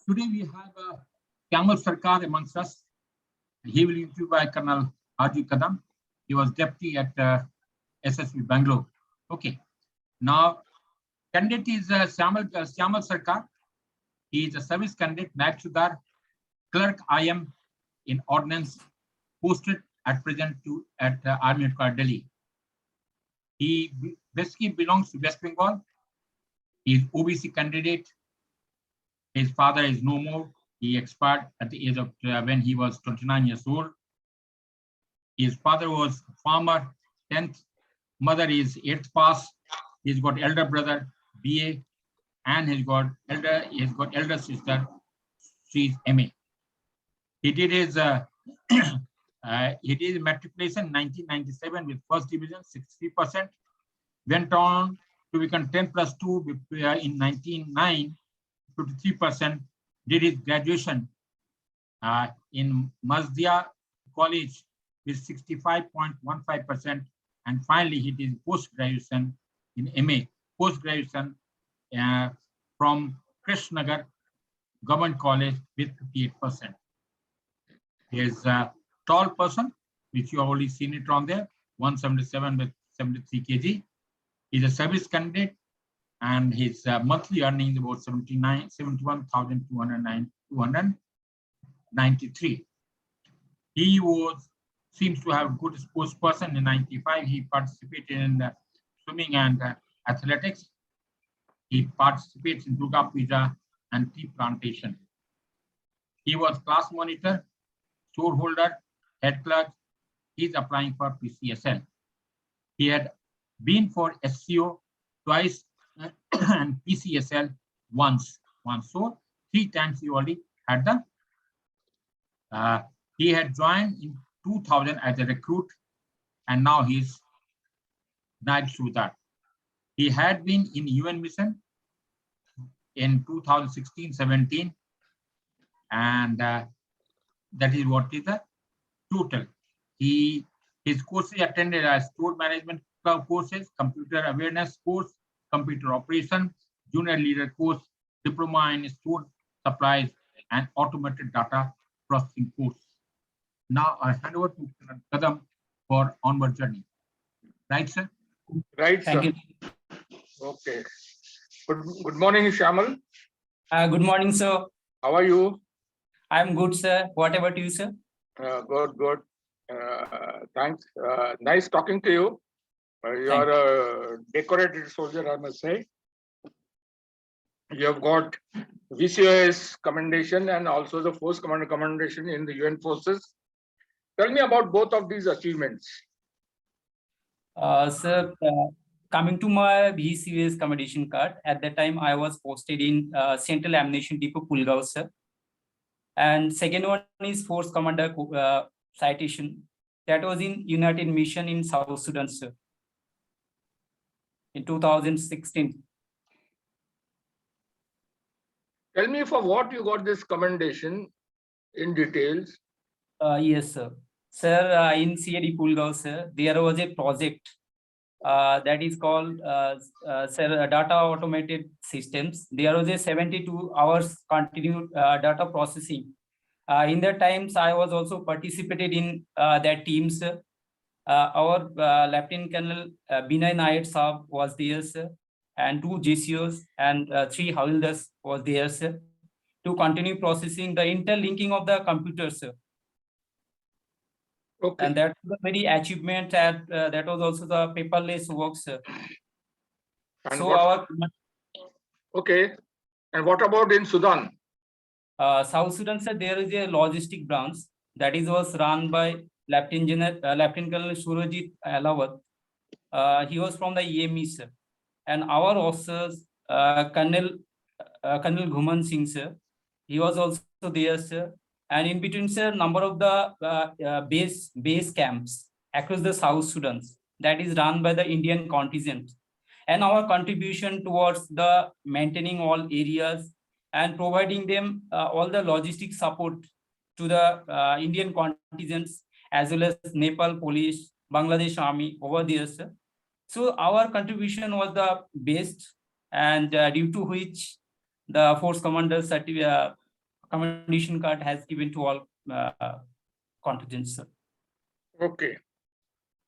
Today we have Shymal Sarkar amongst us. He will be interviewed by Colonel Arju Kadam. He was deputy at SSB Bangalore. Okay. Now, candidate is Shymal Sarkar. He is a service candidate, Naib clerk IM in ordnance, posted at present at Army Headquarters, Delhi. He basically belongs to West Bengal. He is OBC candidate. His father is no more. He expired at the age of when he was 29 years old. His father was farmer, 10th. Mother is 8th pass. He's got elder brother, BA, and he's got elder sister, she's MA. He did his matriculation in 1997 with first division, 63%. Went on to become 10 plus 2 in 1999, 53%. Did his graduation in Mazdia College with 65.15%. And finally, he did post-graduation in MA, post-graduation from Krishnagar Government College with 58%. He is a tall person, which you have already seen it on there, 177 with 73 kg. He's a service candidate, and his monthly earnings about 71,293. He seems to have good sports person. In 95, he participated in swimming and athletics. He participates in Durga Puja and tea plantation. He was class monitor, storeholder, head clerk. He's applying for PCSL. He had been for SCO twice and PCSL once. So 3 times he already had the. He had joined in 2000 as a recruit, and now he's Naib Sudar. He had been in UN mission in 2016-17, and that is what is the total. His courses attended as store management courses, computer awareness course, computer operation, junior leader course, diploma in store supplies, and automated data processing course. Now I hand over to Kadam for onward journey. Right, sir? Right, Thank sir. you. Okay. Good morning, Shymal. Good morning, sir. How are you? I'm good, sir. What about you, sir? Good. Thanks. Nice talking to you. You are a decorated soldier, I must say. You have got VCOS commendation and also the Force Commander commendation in the UN forces. Tell me about both of these achievements. Sir, coming to my VCOS commendation card, at that time I was posted in Central Ammunition Depot, Pulgaon, sir. And second one is Force Commander citation. That was in United Mission in South Sudan, sir, in 2016. Tell me for what you got this commendation in details. Yes, sir. Sir, in CAD Pulgaon, sir, there was a project that is called sir, data automated systems. There was a 72 hours continued data processing. In that times, I was also participated in that team, sir. Our Lieutenant Colonel Binay Nair Saab was there, sir, and 2 JCOs and 3 Havildars was there, sir, to continue processing the interlinking of the computers, sir. Okay. And that was a very achievement, and that was also the paperless work, sir. And So okay. And what about in Sudan? South Sudan, sir, there is a logistic branch that was run by Lieutenant Colonel Surajit Alawat. He was from the EME, sir. And our officers, Colonel Ghuman Singh, sir, he was also there, sir. And in between, sir, number of the base camps across the South Sudan that is run by the Indian contingent, and our contribution towards the maintaining all areas and providing them all the logistic support to the Indian contingents as well as Nepal police, Bangladesh army over there, sir. So our contribution was the best, and due to which the force commander commendation card has given to all contingents, sir. Okay.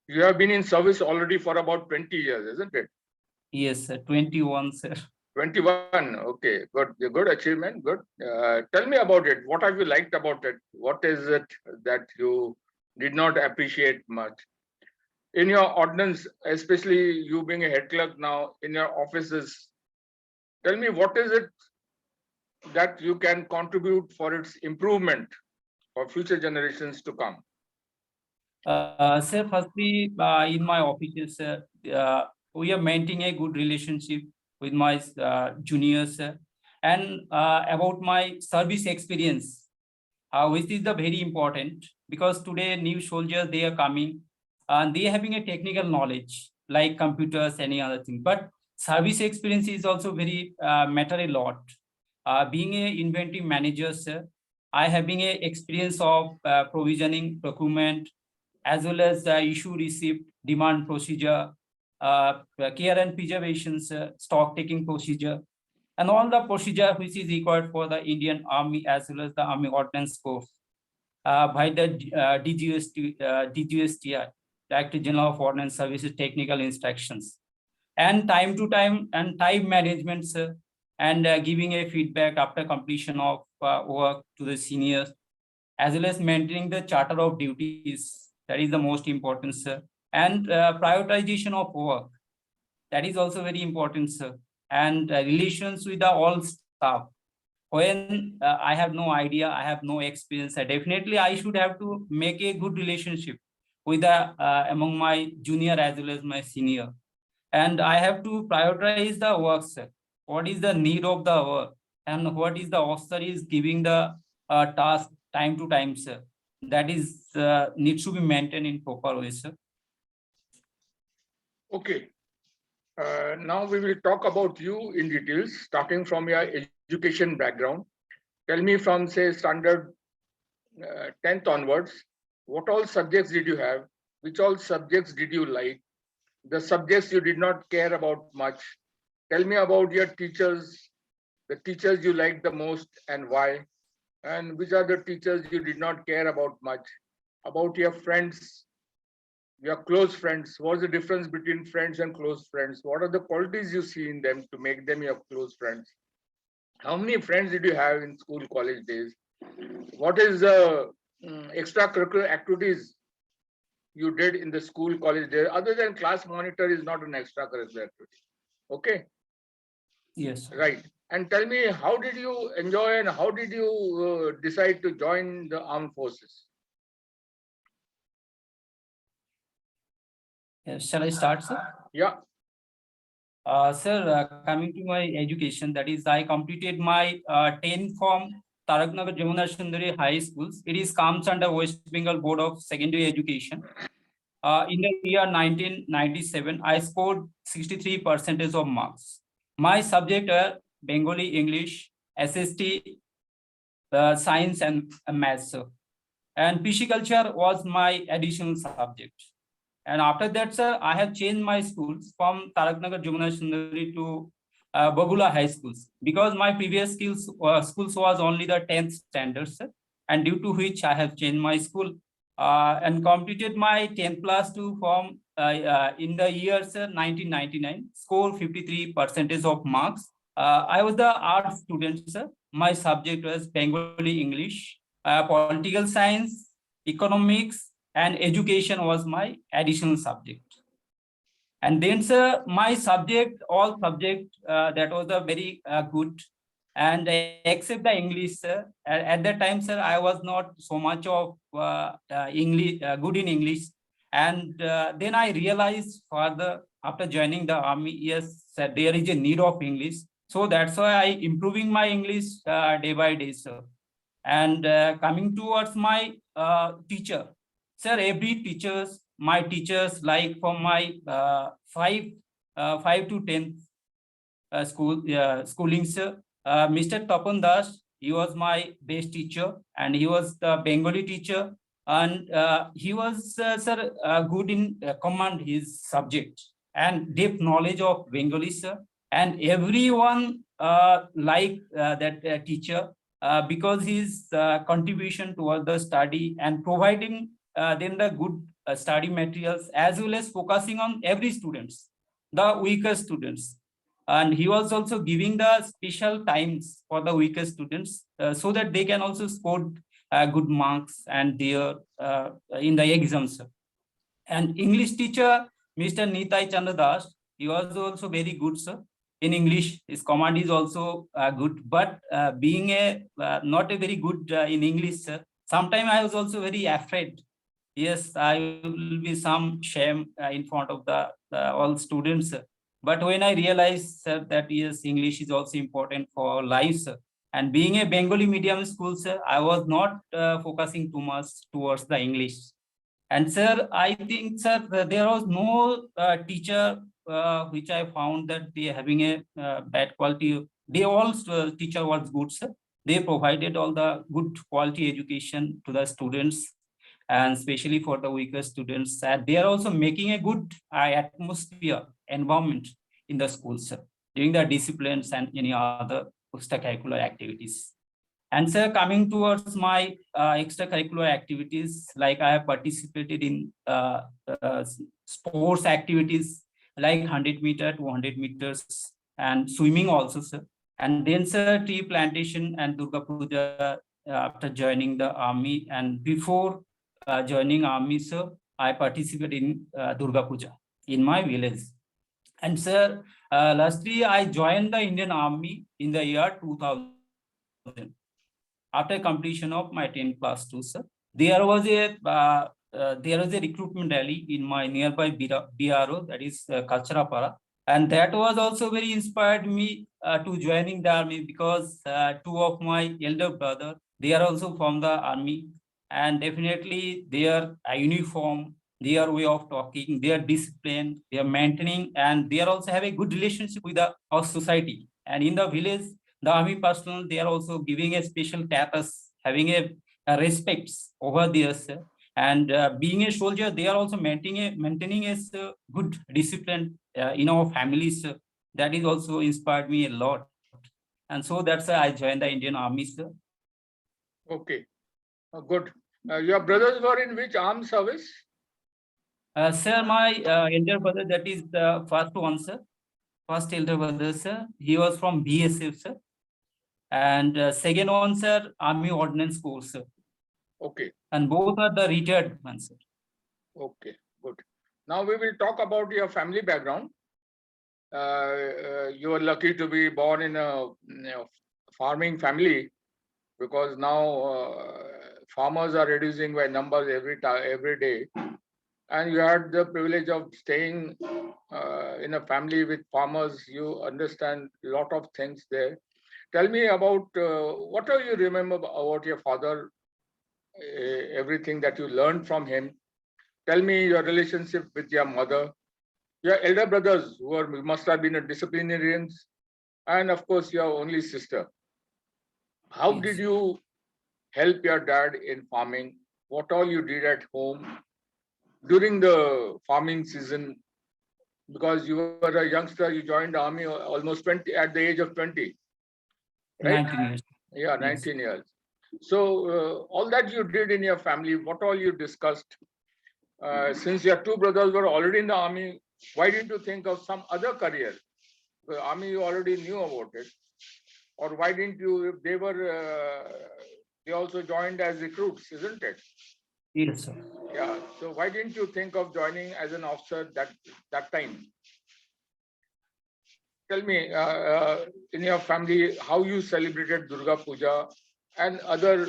You have been in service already for about 20 years, isn't it? Yes, sir. 21, sir. 21. Okay, good. Good achievement. Good. Tell me about it. What have you liked about it? What is it that you did not appreciate much? In your ordnance, especially you being a head clerk now in your offices, tell me what is it that you can contribute for its improvement for future generations to come? Sir, firstly, in my offices, we are maintaining a good relationship with my juniors, and about my service experience, which is the very important, because today new soldiers, they are coming and they are having a technical knowledge like computers, any other thing, but service experience is also very matter a lot. Being a inventory manager, sir, I having a experience of provisioning, procurement, as well as the issue receipt, demand procedure, care and preservation, stock taking procedure, and all the procedure which is required for the Indian Army as well as the Army Ordnance Corps by the DGSTI, Director General of Ordnance Services Technical Instructions, and time to time and time management, sir, and giving a feedback after completion of work to the seniors, as well as maintaining the charter of duties. That is the most important, sir. And prioritization of work. That is also very important, sir. And relations with the all staff. When I have no idea, I have no experience, definitely I should have to make a good relationship with the among my junior as well as my senior. And I have to prioritize the work, sir. What is the need of the work, and what is the officer is giving the task time to time, sir. That is needs to be maintained in proper way, sir. Okay. Now we will talk about you in details, starting from your education background. Tell me from, say, standard 10th onwards, what all subjects did you have? Which all subjects did you like? The subjects you did not care about much. Tell me about your teachers, the teachers you liked the most and why, and which are the teachers you did not care about much. About your friends, your close friends. What's the difference between friends and close friends? What are the qualities you see in them to make them your close friends? How many friends did you have in school, college days? What is the extracurricular activities you did in the school, college days, other than class monitor is not an extracurricular activity? Okay. Yes. Right. And tell me, how did you enjoy and how did you decide to join the armed forces? Yes. Shall I start, sir? Yeah. Sir, coming to my education, that is, I completed my 10 from Taraknagar Jamuna Sundari High Schools. It is comes under West Bengal Board of Secondary Education. In the year 1997, I scored 63% of marks. My subject are Bengali, English, SST, Science, and Maths. And Pisciculture was my additional subject. And after that, sir, I have changed my schools from Taraknagar Jamuna Sundari to Bagula High Schools, because my previous schools was only the 10th standard, sir, and due to which I have changed my school and completed my 10th plus 2 from in the year, sir, 1999, score 53% of marks. I was the art student, sir. My subject was Bengali, English, political science, economics, and education was my additional subject. And then, sir, my subject, all subject, that was a very good. And except the English, sir, at that time, sir, I was not so much of English, good in English. And then I realized further after joining the army, yes, sir, there is a need of English. So that's why I improving my English day by day, sir. And coming towards my teacher, sir, every teachers, my teachers, like from my 5 to 10 schooling, sir, Mr. Tapan Das, he was my best teacher, and he was the Bengali teacher, and he was, sir, good in command his subject and deep knowledge of Bengali, sir, and everyone like that teacher. because his contribution toward the study and providing them the good study materials, as well as focusing on every students, the weaker students. And he was also giving the special times for the weaker students so that they can also score good marks and their in the exams. And English teacher, Mr. Nitai Chandradas, he was also very good, sir. In English, his command is also good, but being a not a very good in English, sir, sometimes I was also very afraid. Yes, I will be some shame in front of the all students. But when I realized, sir, that yes, English is also important for life, sir. And being a Bengali medium school, sir, I was not focusing too much towards the English. And sir, I think, sir, there was no teacher which I found that they having a bad quality. They all teacher was good, sir. They provided all the good quality education to the students, and especially for the weaker students. They are also making a good atmosphere, environment in the schools, sir, during the disciplines and any other extracurricular activities. And sir, coming towards my extracurricular activities, like I have participated in sports activities like 100-meter, 200 meters, and swimming also, sir. And then, sir, tree plantation and Durga Puja after joining the army. And before joining army, sir, I participated in Durga Puja in my village. And sir, lastly, I joined the Indian Army in the year 2000. After completion of my 10 plus 2, sir, there was a recruitment rally in my nearby BRO, that is Kacharapara, and that was also very inspired me to joining the army, because two of my elder brother, they are also from the army, and definitely their uniform, their way of talking, their discipline, their maintaining, and they are also have a good relationship with our society. And in the village, the army personnel, they are also giving a special status, having a respect over this. And being a soldier, they are also maintaining a good discipline in our families. That is also inspired me a lot. And so that's why I joined the Indian Army, sir. Okay, good. Your brothers were in which armed service? Sir, my elder brother, that is the first one, sir. First elder brother, sir. He was from BSF, sir. And second one, sir, Army Ordnance Corps, sir. Okay. And both are the retired ones, sir. Okay, good. Now we will talk about your family background. You are lucky to be born in a farming family, because now farmers are reducing by numbers every day, and you had the privilege of staying in a family with farmers. You understand a lot of things there. Tell me about what do you remember about your father, everything that you learned from him. Tell me your relationship with your mother, your elder brothers who must have been a disciplinarians, and of course your only sister. How Yes. did you help your dad in farming? What all you did at home during the farming season? Because you were a youngster, you joined the army almost 20 at the age of 20, right? 19 years. Yeah, 19 years. So all that you did in your family, what all you discussed, since your two brothers were already in the army, why didn't you think of some other career? The army, you already knew about it. Or why didn't you, if they were, they also joined as recruits, isn't it? Yes, sir. Yeah, so why didn't you think of joining as an officer that time? Tell me, in your family, how you celebrated Durga Puja and other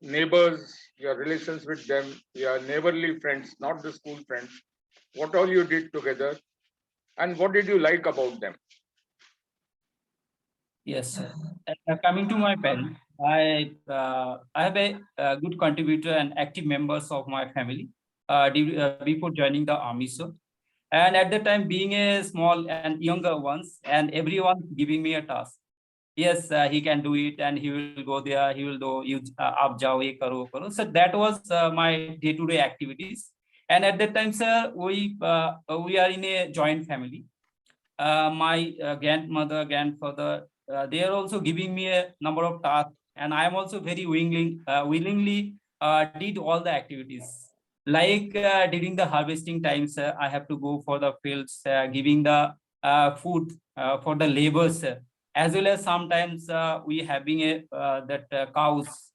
neighbors, your relations with them, your neighborly friends, not the school friends, what all you did together, and what did you like about them? Yes, sir. Coming to my parents, I have a good contributor and active members of my family before joining the army, sir. And at the time, being a small and younger ones, and everyone giving me a task. Yes, he can do it, and he will go there. He will do you up jao ye karo karo. So that was my day-to-day activities. And at that time, sir, we are in a joint family. my grandmother, grandfather, they are also giving me a number of tasks, and I am also very willingly did all the activities. Like during the harvesting times, I have to go for the fields, giving the food for the laborers, as well as sometimes we having a cows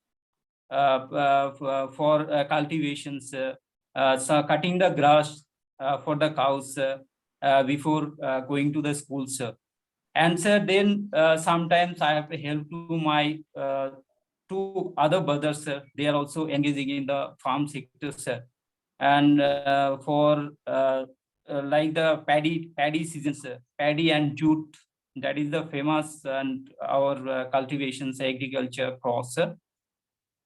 for cultivations, so cutting the grass for the cows before going to the schools. And sir, then sometimes I have to help to my two other brothers. They are also engaging in the farm sector, sir. And for like the paddy seasons, paddy and jute, that is the famous and our cultivations, agriculture crops.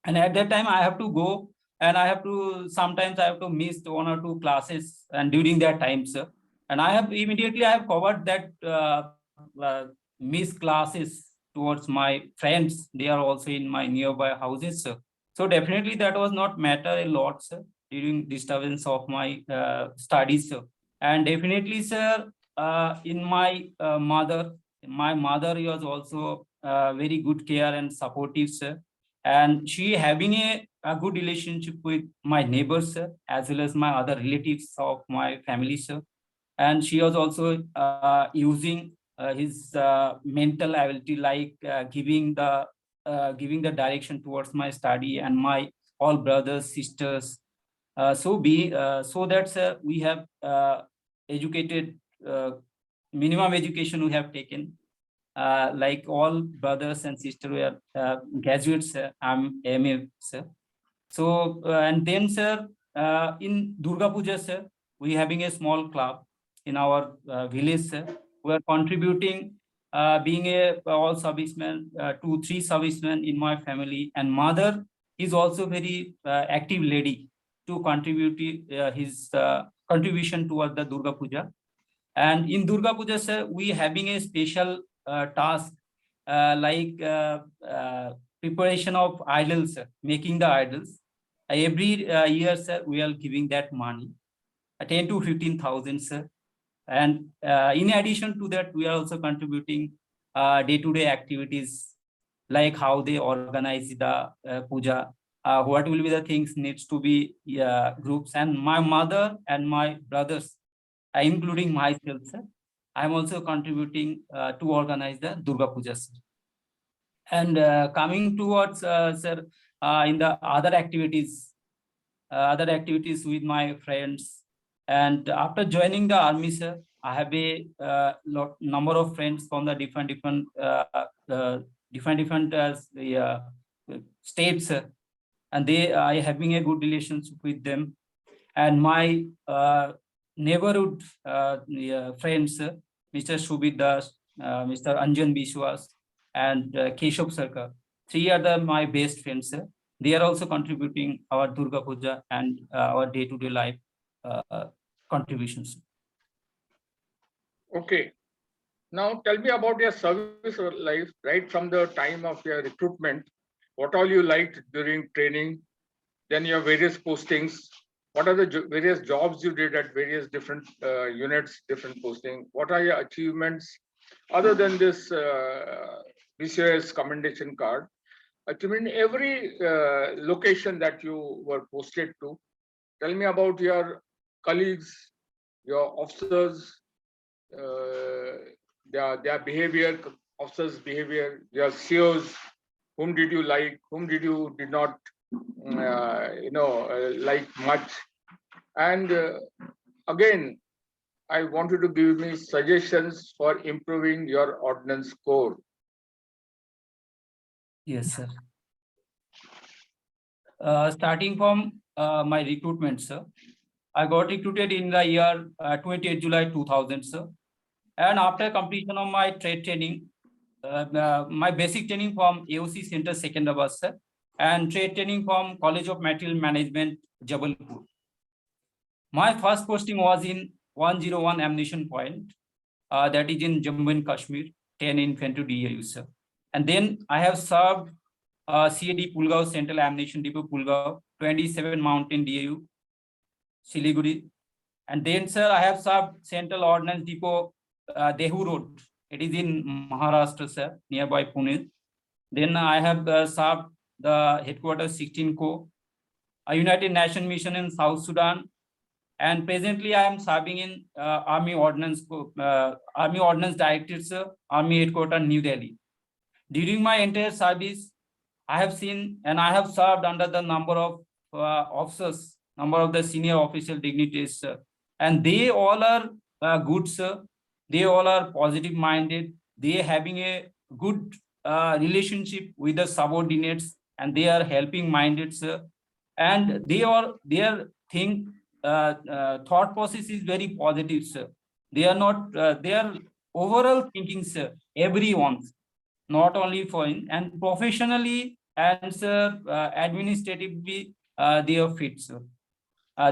And at that time I have to go, and I have to sometimes I have to miss 1 or 2 classes, and during that time, sir, and I have covered that missed classes towards my friends. They are also in my nearby houses, sir. So definitely that was not matter a lot, sir, during disturbance of my studies, sir. And definitely, sir, in my mother was also very good care and supportive, sir, and she having a good relationship with my neighbors, sir, as well as my other relatives of my family, sir. And she was also using his mental ability, like giving the direction towards my study and my all brothers, sisters. So that we have educated, minimum education we have taken, like all brothers and sisters were graduates. I'm MA, sir. So and then, sir, in Durga Puja, sir, we having a small club in our village, sir. We are contributing, being a all servicemen, 2, 3 servicemen in my family, and mother is also very active lady to contribute his contribution toward the Durga Puja. And in Durga Puja, sir, we having a special task, like preparation of idols, sir, making the idols. Every year, sir, we are giving that money, 10 to 15,000, sir. And in addition to that, we are also contributing day-to-day activities, like how they organize the puja, what will be the things needs to be groups. And my mother and my brothers, including myself, sir, I'm also contributing to organize the Durga Puja, sir. And coming towards, sir, in the other activities with my friends. And after joining the army, sir, I have a number of friends from the different states, and they I having a good relationship with them. And my neighborhood friends, Mr. Shubit Das, Mr. Anjan Biswas, and Keshav Sarkar. 3 are my best friends. They are also contributing our Durga Puja and our day-to-day life contributions. Okay. Now tell me about your service life, right from the time of your recruitment. What all you liked during training, then your various postings. What are the various jobs you did at various different units, different posting? What are your achievements other than this BCS commendation card? Achievement in every location that you were posted to. Tell me about your colleagues, your officers, their behavior, officers' behavior, their CEOs. Whom did you like? Whom did not like much? And again, I want you to give me suggestions for improving your ordnance score. Yes, sir. Starting from my recruitment, sir, I got recruited in the year 28 July 2000, sir. And after completion of my trade training, my basic training from AOC Center Secunderabad, sir, and trade training from College of Material Management, Jabalpur. My first posting was in 101 Ammunition Point, that is in Jammu and Kashmir, 10 Infantry DAU, sir. And then I have served CAD Pulgaon Central Ammunition Depot, Pulgaon, 27 Mountain DAU, Siliguri. And then, sir, I have served Central Ordnance Depot, Dehu Road. It is in Maharashtra, sir, nearby Pune. Then I have served the headquarters 16 Co, a United Nations mission in South Sudan, and presently I am serving in Army Ordnance Directorate, sir, Army Headquarters, New Delhi. During my entire service, I have seen and I have served under the number of officers, number of the senior official dignitaries, sir, and they all are good, sir. They all are positive minded. They are having a good relationship with the subordinates, and they are helping minded, sir. And their thought process is very positive, sir. They are not they are overall thinking, sir. Everyone, not only for and professionally and sir, administratively, they are fit, sir.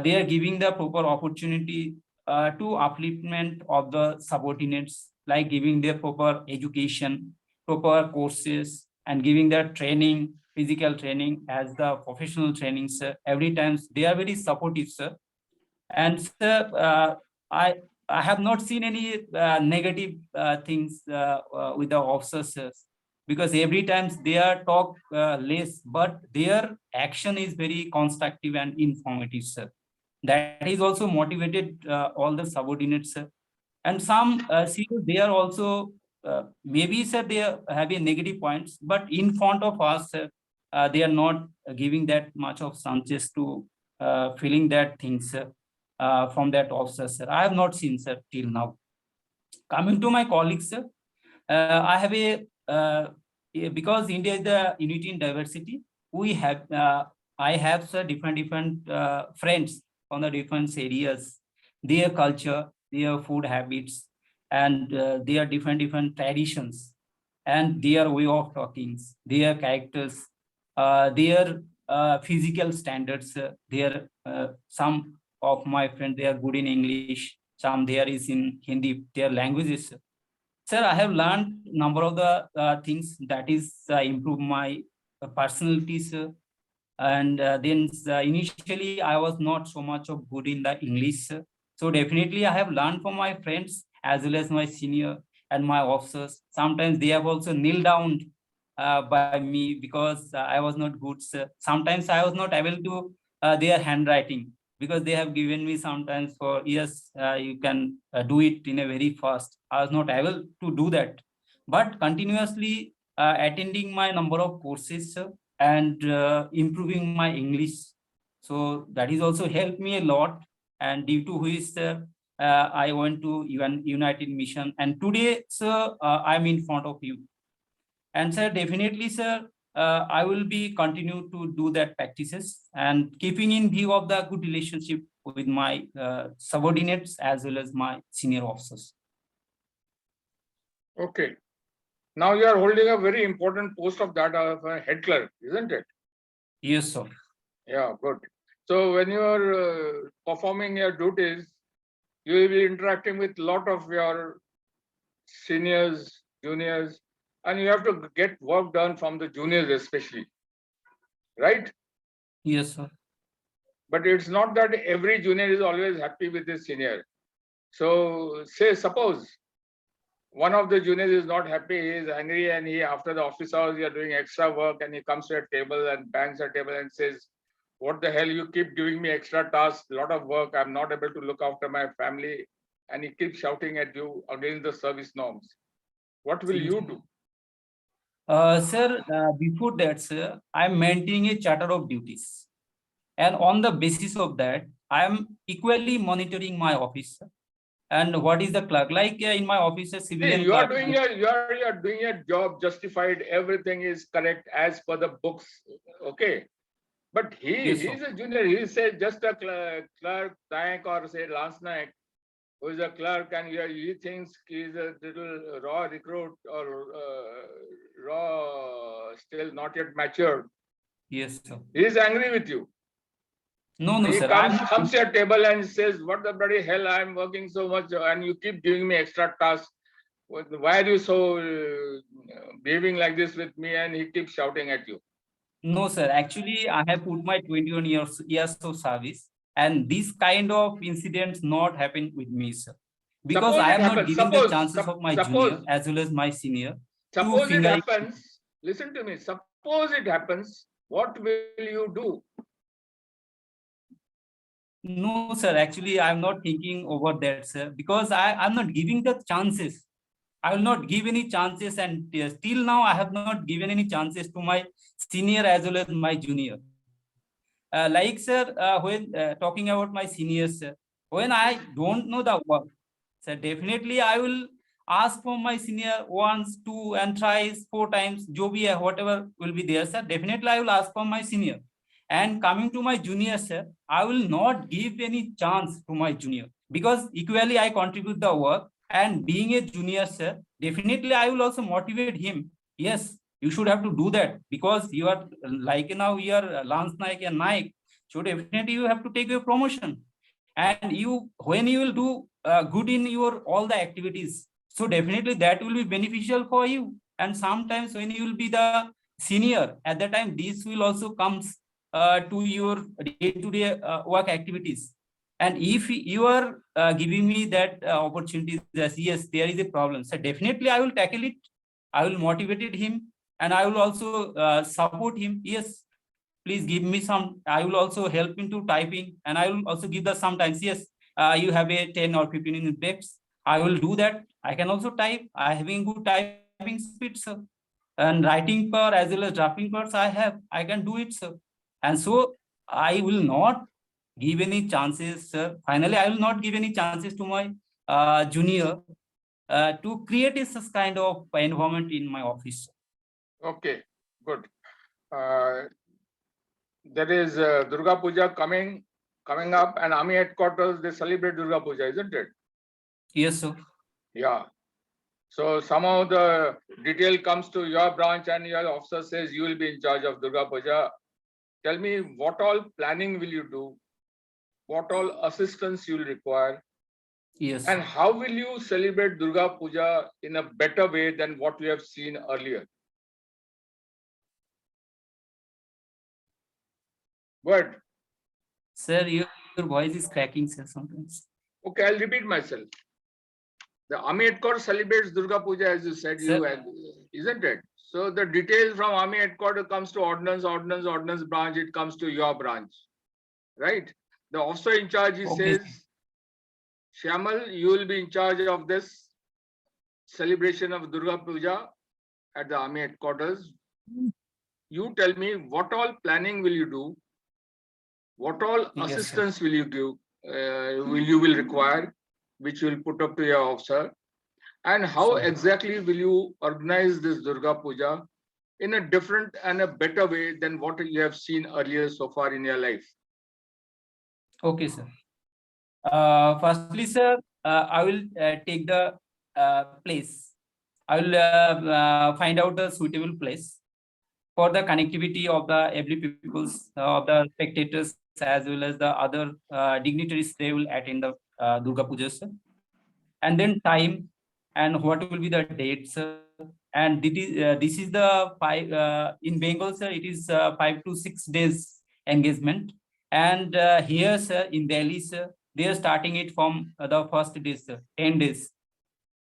They are giving the proper opportunity to upliftment of the subordinates, like giving their proper education, proper courses, and giving their training, physical training as the professional training, sir. Every time they are very supportive, sir. And sir, I have not seen any negative things with the officers, sir, because every time they are talk less, but their action is very constructive and informative, sir. That is also motivated all the subordinates, sir. And some seniors, they are also maybe, sir, they are having negative points, but in front of us, sir, they are not giving that much of chances to feeling that things, sir, from that officer, sir. I have not seen, sir, till now. Coming to my colleagues, sir, I have because India is the unity in diversity. We have I have, sir, different friends from the different areas, their culture, their food habits, and their different traditions, and their way of talking, their characters, their physical standards. Their some of my friends, they are good in English, some there is in Hindi, their languages. Sir, I have learned number of the things that is improve my personality, sir. And then initially I was not so much of good in the English, sir. So definitely I have learned from my friends as well as my senior and my officers. Sometimes they have also kneeled down by me because I was not good, sir. Sometimes I was not able to their handwriting, because they have given me sometimes for yes, you can do it in a very fast. I was not able to do that, but continuously attending my number of courses, sir, and improving my English. So that is also helped me a lot, and due to which, sir, I went to United Mission, and today, sir, I'm in front of you. And sir, definitely, sir, I will be continue to do that practices and keeping in view of the good relationship with my subordinates as well as my senior officers. Okay. Now you are holding a very important post of that of a head clerk, isn't it? Yes, sir. Yeah, good. So when you are performing your duties, you will be interacting with a lot of your seniors, juniors, and you have to get work done from the juniors especially, right? Yes, sir. But it's not that every junior is always happy with his senior. So say, suppose one of the juniors is not happy, he is angry, and he, after the office hours, you are doing extra work, and he comes to a table and bangs a table and says, what the hell, you keep giving me extra tasks, a lot of work, I'm not able to look after my family, and he keeps shouting at you against the service norms. What will you do? Sir, before that, sir, I'm maintaining a charter of duties. And on the basis of that, I am equally monitoring my office. And what is the clerk? Like in my office, a civilian you are clerk. doing you're doing your job justified, everything is correct as per the books. Okay. But Yes, he's a junior, he says just a clerk, Naik, or say Lance Naik, who is a clerk, and he thinks he's a little raw recruit or raw, still not yet matured. Yes, sir. He is angry with you. No, He sir. comes to your table and says, what the bloody hell, I'm working so much and you keep giving me extra tasks. Why are you so behaving like this with me? And he keeps shouting at you. No, sir. Actually, I have put my 21 years of service, and this kind of incidents not happen with me, sir. Because Suppose I it am not happens, giving the suppose- chances of my suppose- junior as well as my senior to Suppose it finger. happens, listen to me, suppose it happens, what will you do? No, sir. Actually, I'm not thinking over that, sir, because I'm not giving the chances. I will not give any chances, and till now I have not given any chances to my senior as well as my junior. Like, sir, when talking about my seniors, sir, when I don't know the work, sir, definitely I will ask for my senior once, two, and thrice, four times, jo bhi hai, whatever will be there, sir. Definitely I will ask for my senior. And coming to my junior, sir, I will not give any chance to my junior because equally I contribute the work. And being a junior, sir, definitely I will also motivate him. Yes, you should have to do that because you are like now you are Lance Naik and Naik. So definitely you have to take your promotion. And you, when you will do good in your all the activities, so definitely that will be beneficial for you. And sometimes when you will be the senior at that time, this will also comes to your day-to-day work activities. And if you are giving me that opportunity, that yes, there is a problem, so definitely I will tackle it. I will motivate him, and I will also support him. Yes, please give me some. I will also help into typing, and I will also give the sometimes. Yes, you have a 10 or 15 minute breaks. I will do that. I can also type. I having good typing speed, sir. And writing power as well as drafting powers I have. I can do it, sir. And so I will not give any chances, sir. Finally, I will not give any chances to my junior to create a such kind of environment in my office. Okay, good. There is Durga Puja coming up, and Army headquarters, they celebrate Durga Puja, isn't it? Yes, sir. Yeah. So somehow the detail comes to your branch and your officer says you will be in charge of Durga Puja. Tell me what all planning will you do? What all assistance you will require? Yes. And how will you celebrate Durga Puja in a better way than what we have seen earlier? Good. Sir, your voice is cracking, sir, sometimes. Okay, I'll repeat myself. The Army headquarters celebrates Durga Puja, as you said, isn't it? So the details from Army headquarters comes to ordnance branch, it comes to your branch, right? The officer in charge, he Okay. says, Shymal, you will be in charge of this celebration of Durga Puja at the Army headquarters. You tell me what all planning will you do? What all Yes, sir. assistance will you give? Will require, which you will put up to your officer, and how Sure. exactly will you organize this Durga Puja in a different and a better way than what you have seen earlier so far in your life? Okay, sir. Firstly, sir, I will take the place. I will find out the suitable place for the connectivity of the every people's of the spectators as well as the other dignitaries. They will attend the Durga Puja, sir. And then time and what will be the date, sir. And this is the 5 in Bengal, sir. It is 5 to 6 days engagement. And here, sir, in Delhi, sir, they are starting it from the first day, sir, 10 days.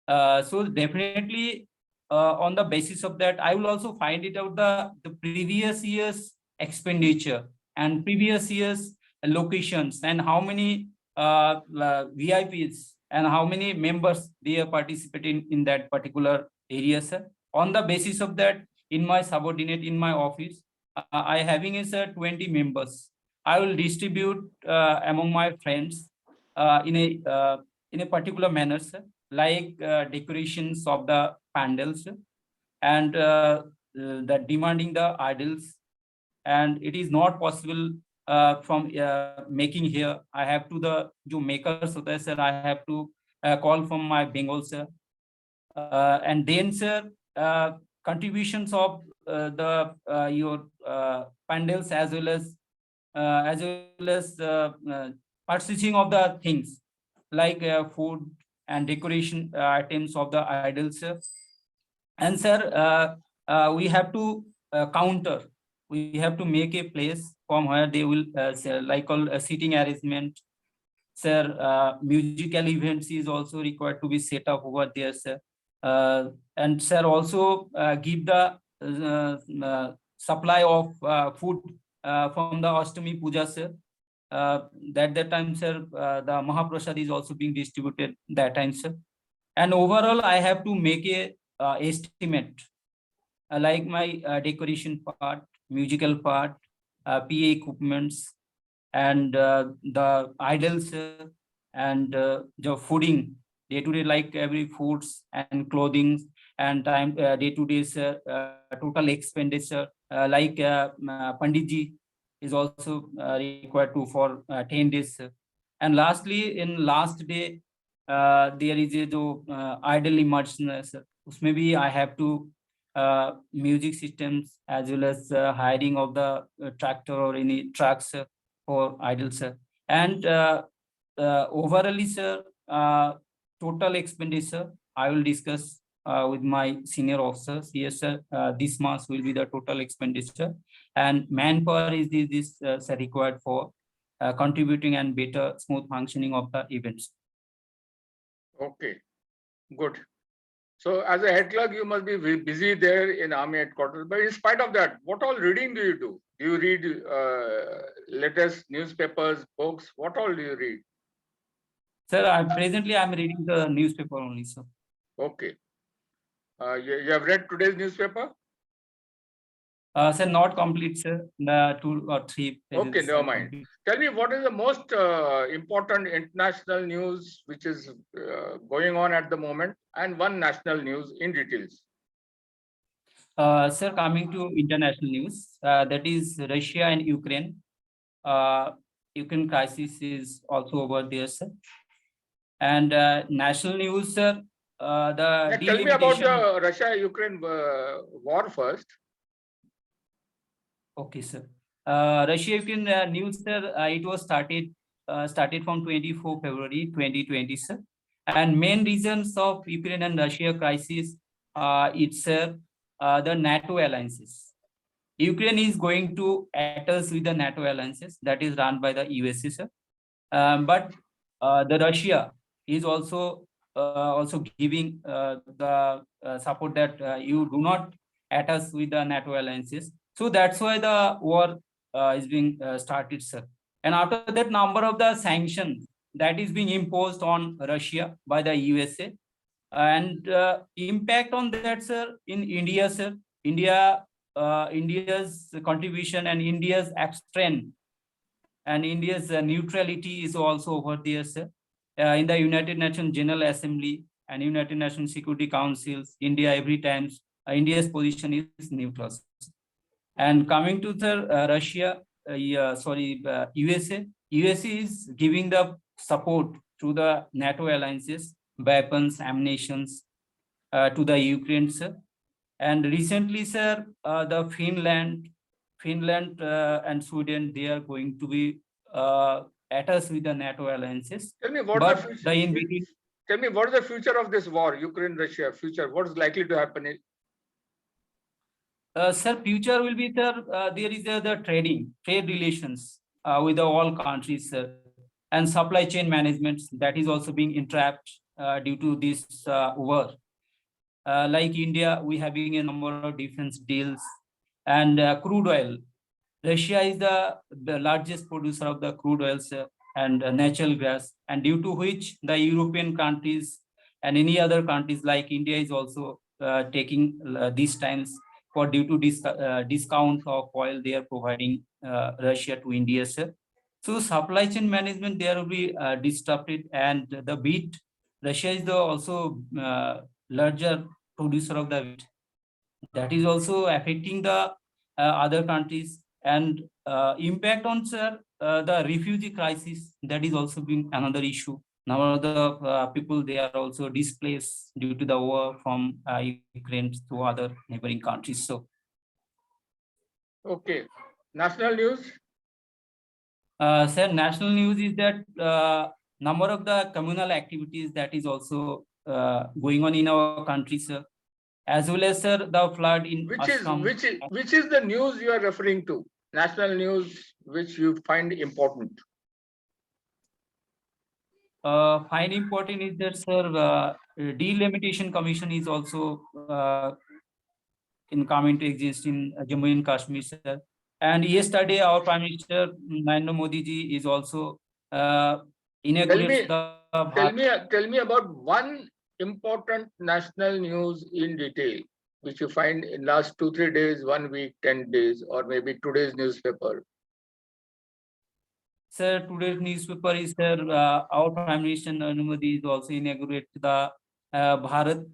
So definitely on the basis of that, I will also find it out the previous year's expenditure and previous year's locations and how many VIPs and how many members they are participating in that particular area, sir. On the basis of that, in my subordinate in my office, I having is 20 members. I will distribute among my friends in a particular manner, sir, like decorations of the pandals and the demanding the idols. And it is not possible from making here. I have to the makers of this, sir. I have to call from my Bengal, sir. And then, sir, contributions of the your pandals as well as purchasing of the things like food and decoration items of the idols. And sir, we have to counter. We have to make a place from where they will like all seating arrangement Sir, musical events is also required to be set up over there, sir. And sir, also give the supply of food from the Ashtami Puja, sir. That time, sir, the Mahaprasad is also being distributed that time, sir. And overall, I have to make a estimate, like my decoration part, musical part, PA equipments, and the idols, and the fooding day-to-day, like every foods and clothing, and time day-to-day total expenditure, like Panditji is also required to for 10 days. And lastly, in last day, there is a idle immersion. Usme bhi I have to music systems, as well as hiring of the tractor or any trucks for idle, sir. And overall, sir, total expenditure I will discuss with my senior officers. Yes, sir. This month will be the total expenditure, and manpower is this sir, required for contributing and better smooth functioning of the events. Okay, good. So as a head clerk, you must be busy there in Army headquarters. But in spite of that, what all reading do you do? Do you read latest newspapers, books? What all do you read? Sir, presently I'm reading the newspaper only, sir. Okay. You have read today's newspaper? Sir, not complete, sir. The 2 or 3 pages. Okay, never mind. Tell me, what is the most important international news which is going on at the moment, and one national news in details? Sir, coming to international news, that is Russia and Ukraine. Ukraine crisis is also over there, sir. And national news, sir. Tell me about the Russia-Ukraine war first. Okay, sir. Russia-Ukraine news, sir. It was started from 24 February 2020, sir. And main reasons of Ukraine and Russia crisis, it's the NATO alliances. Ukraine is going to attach with the NATO alliances that is run by the USA, sir. But the Russia is also giving the support that you do not attach with the NATO alliances. So that's why the war is being started, sir. And after that, number of the sanctions that is being imposed on Russia by the USA, and impact on that, sir, in India, sir. India's contribution and India's strength and India's neutrality is also over there, sir. In the United Nations General Assembly and United Nations Security Councils, India every time India's position is neutral. And coming to the Russia, USA is giving the support to the NATO alliances, weapons, ammunitions to the Ukraine, sir. And recently, sir, the Finland and Sweden, they are going to be attached with the NATO alliances. Tell me what Tell me what is the future of this war, Ukraine-Russia future? What is likely to happen? Sir, future will be there is the trade relations with all countries, sir, and supply chain management that is also being entrapped due to this war. Like India, we having a number of defense deals, and crude oil. Russia is the largest producer of the crude oil, sir, and natural gas, and due to which the European countries and any other countries like India is also taking these times for due to this discount of oil they are providing Russia to India, sir. So supply chain management there will be disrupted, and the wheat, Russia is the also larger producer of the wheat. That is also affecting the other countries, and impact on, sir, the refugee crisis. That is also being another issue. Now the people, they are also displaced due to the war from Ukraine to other neighboring countries. So, okay, national news. Sir, national news is that number of the communal activities that is also going on in our country, sir, as well as, sir, the flood in Assam. Which is the news you are referring to? National news which you find important? Fine important is that, sir, delimitation commission is also in coming to exist in Jammu and Kashmir, sir. And yesterday, our Prime Minister Narendra Modi ji is also inaugurates the Tell me about one important national news in detail, which you find in last 2-3 days, 1 week, 10 days, or maybe today's newspaper. Sir, today's newspaper is, sir, our Prime Minister Narendra Modi is also inaugurate the Bharat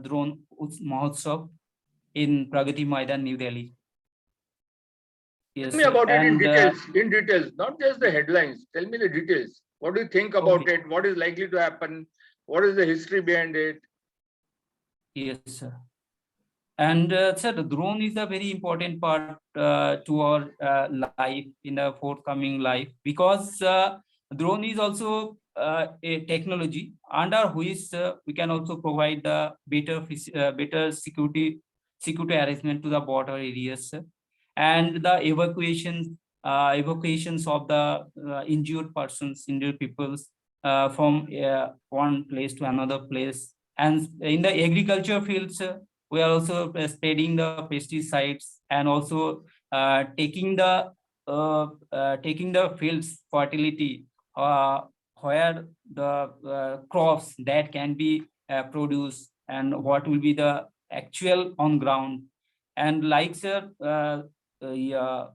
Drone Mahotsav in Pragati Maidan, New Delhi. Yes, Tell me sir. about it And, in details, not just the headlines. Tell me the details. What do you think about Okay. it? What is likely to happen? What is the history behind it? Yes, sir. And sir, the drone is a very important part to our life in the forthcoming life, because drone is also a technology under which we can also provide the better security arrangement to the border areas, and the evacuations of the injured peoples from one place to another place. And in the agriculture fields, we are also spreading the pesticides, and also taking the fields fertility, where the crops that can be produced, and what will be the actual on ground, and like, sir, yeah,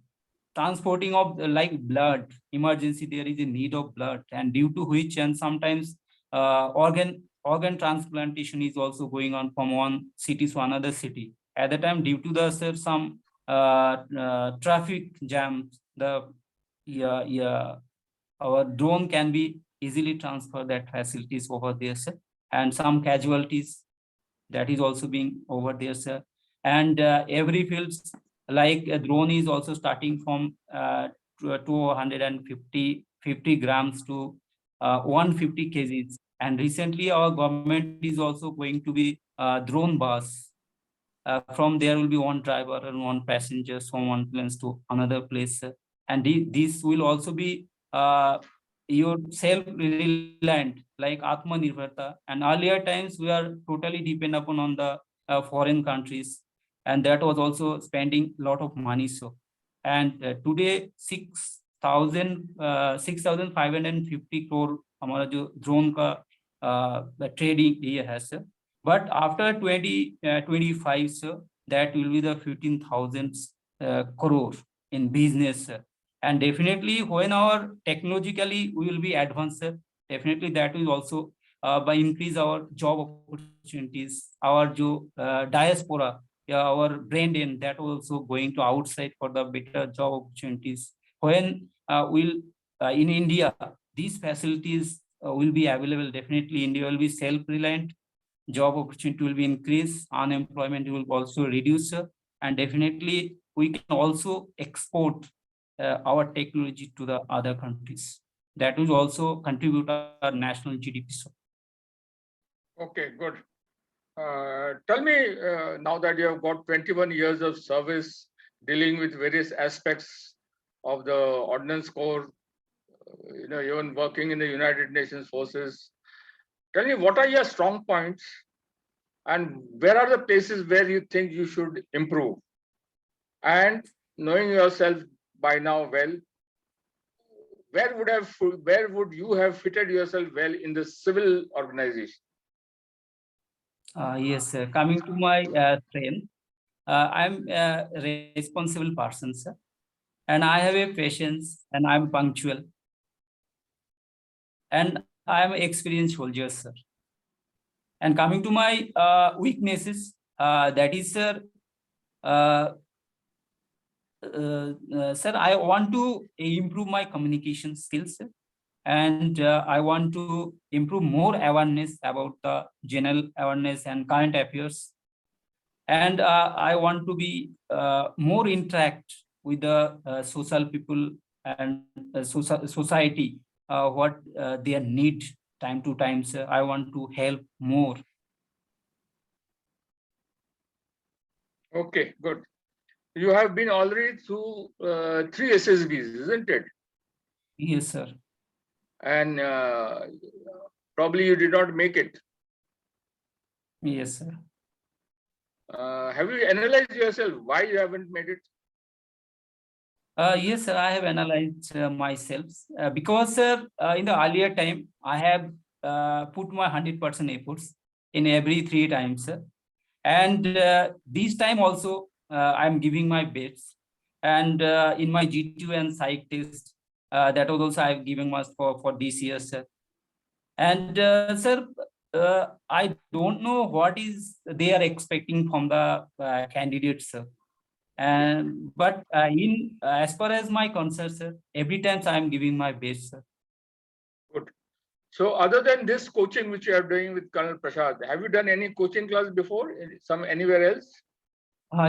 transporting of like blood emergency, there is a need of blood, and due to which, and sometimes organ transplantation is also going on from one city to another city. At the time, due to the, sir, some traffic jams, the our drone can be easily transfer that facilities over there, sir. And some casualties that is also being over there, sir. And every fields, like a drone is also starting from 250 grams to 150 kgs. And recently our government is also going to be drone bus. From there will be one driver and one passengers from one place to another place. And this will also be your self-reliant, like Atmanirbharta. And earlier times we are totally dependent upon on the foreign countries, and that was also spending a lot of money. So, and today 6,550 crore हमारा जो drone का trading ये है, sir. But after 2025, sir, that will be the 15,000 crore in business, sir. And definitely when our technologically we will be advanced, sir, definitely that will also by increase our job opportunities, our diaspora, our brain in that also going to outside for the better job opportunities. When we'll in India, these facilities will be available, definitely India will be self-reliant, job opportunity will be increased, unemployment will also reduce, and definitely we can also export our technology to the other countries. That will also contribute our national GDP. Okay, good. Tell me, now that you have got 21 years of service dealing with various aspects of the Ordnance Corps, even working in the United Nations forces, tell me, what are your strong points and where are the places where you think you should improve? And knowing yourself by now well, where would you have fitted yourself well in the civil organization? Yes, sir. Coming to my strength, I'm a responsible person, sir, and I have a patience, and I'm punctual, and I'm an experienced soldier, sir. And coming to my weaknesses, that is, sir, sir, I want to improve my communication skills, sir. And I want to improve more awareness about the general awareness and current affairs. And I want to be more interact with the social people and society, what they need time to time. So I want to help more. Okay, good. You have been already through 3 SSBs, isn't it? Yes, sir. and probably you did not make it. Yes, sir. Have you analyzed yourself why you haven't made it? Yes, sir, I have analyzed myself because in the earlier time, I have put my 100% efforts in every 3 times, sir. And this time also, I'm giving my best. And in my G2 and psych test, that was also I've given my for this year, sir. And sir, I don't know what is they are expecting from the candidates, sir. And but in as far as my concern, sir, every time I am giving my best, sir. Good. So other than this coaching which you are doing with Colonel Prasad, have you done any coaching class before anywhere else?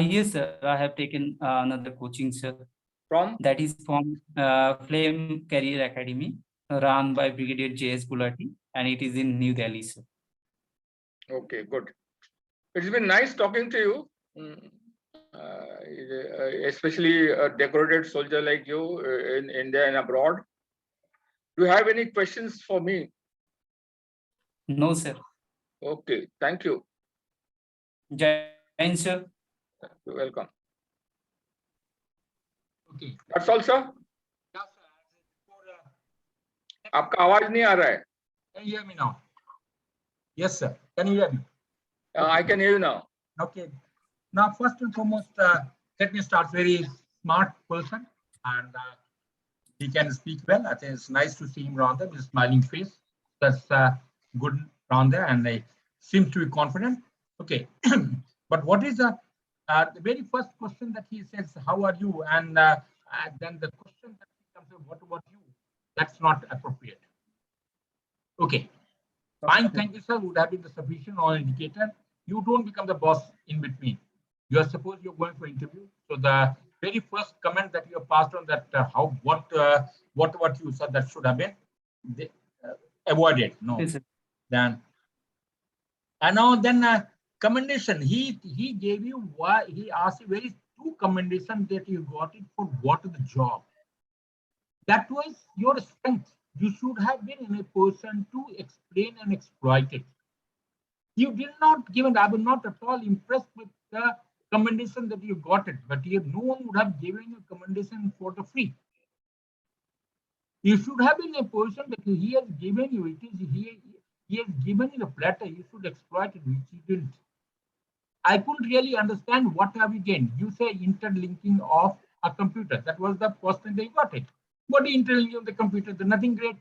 Yes, sir. I have taken another coaching, sir. From? That is from Flame Career Academy, run by Brigadier J.S. Gulati, and it is in New Delhi, sir. Okay, good. It's been nice talking to you, especially a decorated soldier like you in India and abroad. Do you have any questions for me? No, sir. Okay, thank you. Jai Hind, sir. You're welcome. Okay. That's all, sir. Yeah, sir. आपका आवाज नहीं आ रहा है. Can you hear me now? Yes, sir. Can you hear me? I can hear you now. Okay. Now, first and foremost, let me start. Very smart person, and he can speak well. I think it's nice to see him around there with a smiling face. That's good around there, and he seems to be confident. Okay. But what is the very first question that he says, "How are you?" And then the question that comes, "What about you?" That's not appropriate. Okay. Fine, thank you, sir, would have been the sufficient or indicator. You don't become the boss in between. You are supposed you're going for interview. So the very first comment that you have passed on that what about you, sir, that should have been avoided. No. Yes, sir. Then and now then commendation. He gave you why he asked you very two commendation that you got it for what the job. That was your strength. You should have been in a position to explain and exploit it. You did not give it. I was not at all impressed with the commendation that you got it, but no one would have given you commendation for the free. You should have been in a position that he has given you. It is he has given you the platter. You should exploit it, which you didn't. I couldn't really understand what have you gained. You say interlinking of a computer. That was the first thing they got it. What is interlinking of the computer? There's nothing great.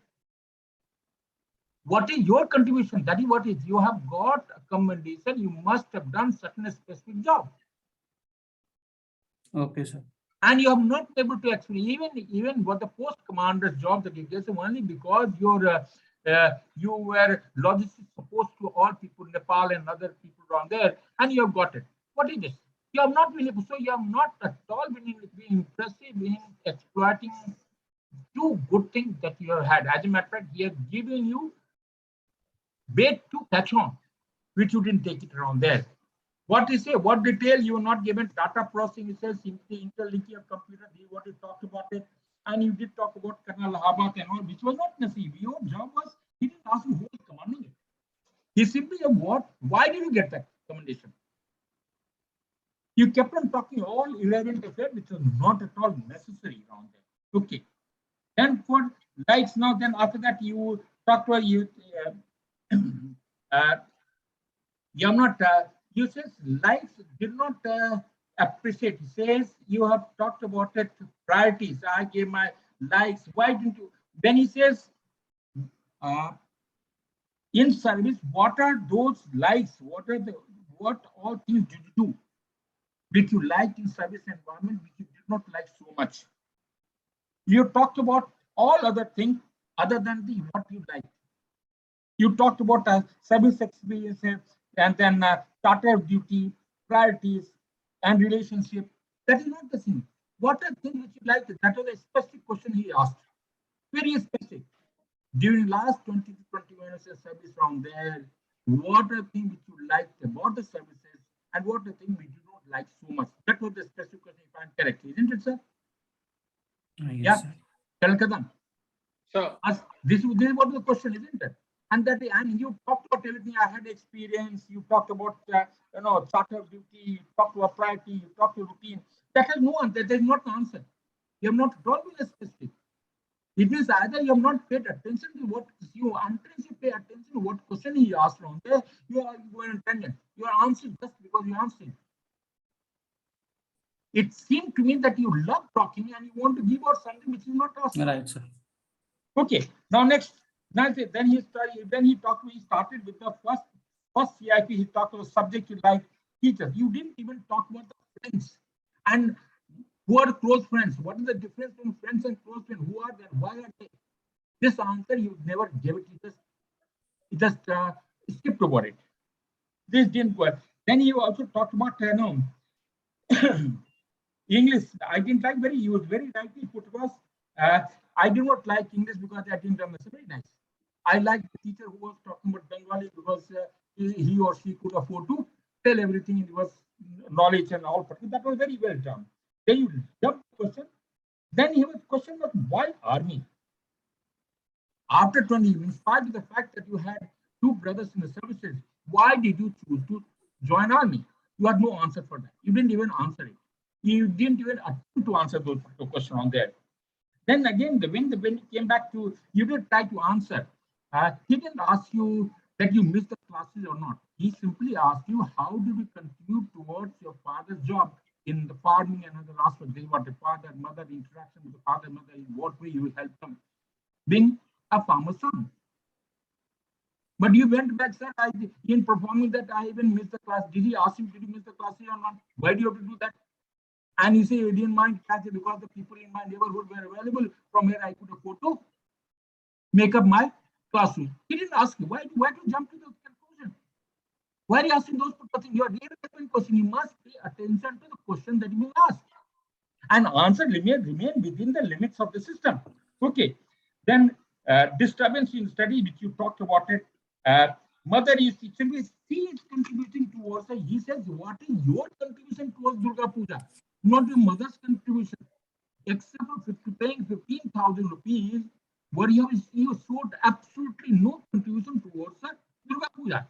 What is your contribution? That is what is. You have got a commendation. You must have done certain specific job. Okay, sir. And you have not been able to actually even what the post commander's job that you get only because you were logistics supposed to all people in Nepal and other people around there, and you have got it. What is this? You have not been able, so you have not at all been impressive in exploiting two good things that you have had. As a matter of fact, he has given you bait to catch on, which you didn't take it around there. What you say, what detail you were not given, data processing, it says simply interlinking of computer, what you talked about it, and you did talk about Colonel Habat and all, which was not necessary. Your job was, he didn't ask you who is commanding it. He simply said, why did you get that commendation? You kept on talking all irrelevant affairs, which was not at all necessary around there. Okay. Then for likes now, then after that you talk to you you have not you says likes did not appreciate. He says you have talked about it priorities. I gave my likes. Why didn't you? Then he says in service, what are those likes? What all things did you do which you liked in service environment which you did not like so much? You talked about all other things other than the what you liked. You talked about service experiences and then charter of duty, priorities, and relationship. That is not the thing. What are things which you liked? That was a specific question he asked. Very specific. During last 20 to 21 years of service around there, what are things which you liked about the services and what are things which you don't like so much? That was the specific question, if I'm correct, isn't it, sir? Yes, Yeah. sir. Kalkadam. So This is what the question, isn't it? And that, and you talked about everything. I had experience. You talked about charter of duty. You talked about priority. You talked about routine. That has no answer. That is not the answer. You have not at all been specific. It means either you have not paid attention to what you, until you pay attention to what question he asked from there, you are going on tangent. You are answering just because you are answering. It seemed to me that you love talking and you want to give out something which is not asked. Right, sir. Okay. Now next, then he started. Then he talked. He started with the first CIP. He talked about subject you like teachers. You didn't even talk about the friends and who are close friends. What is the difference between friends and close friends? Who are they? Why are they? This answer you never gave it. You just skipped over it. This didn't work. Then you also talked about English. I didn't like he was very rightly put across. I do not like English because I didn't understand. Very nice. I liked the teacher who was talking about Bengali because he or she could afford to tell everything. It was knowledge and all. That was very well done. Then you jump the question. Then you have a question of why army? After 20, in spite of the fact that you had two brothers in the services, why did you choose to join army? You had no answer for that. You didn't even answer it. You didn't even attempt to answer those questions on there. Then again, when he came back to, you did try to answer. He didn't ask you that you missed the classes or not. He simply asked you, how do you contribute towards your father's job in the farming and the last one? This is what the father, mother, the interaction with the father, mother, in what way you help them being a farmer's son. But you went back, said, in performing that, I even missed the class. Did he ask you, did you miss the classes or not? Why do you have to do that? And you say you didn't mind classes because the people in my neighborhood were available from where I could afford to make up my classroom. He didn't ask you. Why to jump to those conclusions? Why are you asking those questions? You are really question. You must pay attention to the question that you ask. And answer remain within the limits of the system. Okay. Then disturbance in study, which you talked about it. Mother is simply she is contributing towards it. He says, what is your contribution towards Durga Puja? Not your mother's contribution. Except for paying 15,000 rupees, where you showed absolutely no contribution towards Durga Puja.